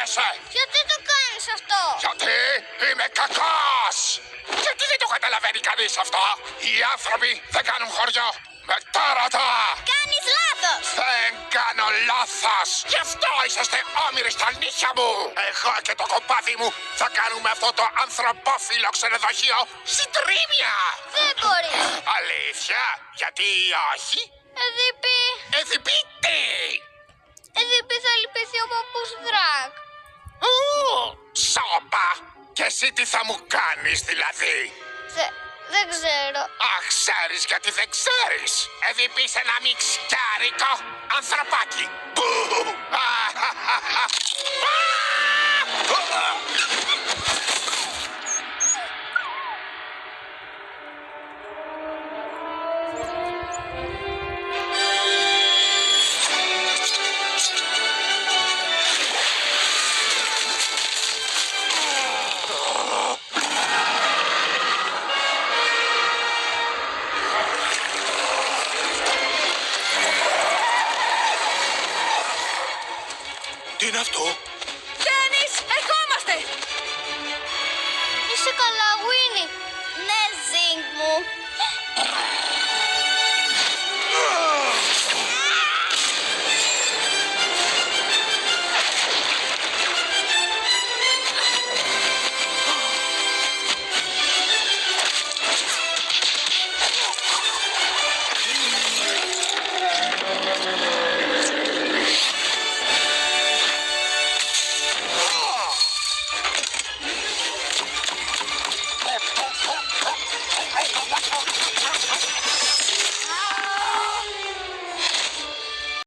χτυπιέσαι! Γιατί το κάνεις αυτό? Γιατί είμαι κακός! Γιατί δεν το καταλαβαίνει κανείς αυτό! Οι άνθρωποι δεν κάνουν χωριό με τέρατα! Κάνεις λάθος! Δεν κάνω λάθος! Γι' αυτό είσαστε όμοιροι στα νύχια μου! Εγώ και το κομπάδι μου θα κάνουμε αυτό το ανθρωπόφιλο ξενοδοχείο συντρίμια! Δεν μπορείς! Αλήθεια! Γιατί όχι? Εδίπη! Εδιπί τι! Εδίπη θα λυπηθεί ο παππούς Δρακ. Σόπα! Και εσύ τι θα μου κάνεις δηλαδή? Δεν ξέρω. Αχ, ξέρεις γιατί δεν ξέρεις. Εδιπείς ένα μιξιάρικο ανθρωπάκι. Μπου! Τι είναι αυτό?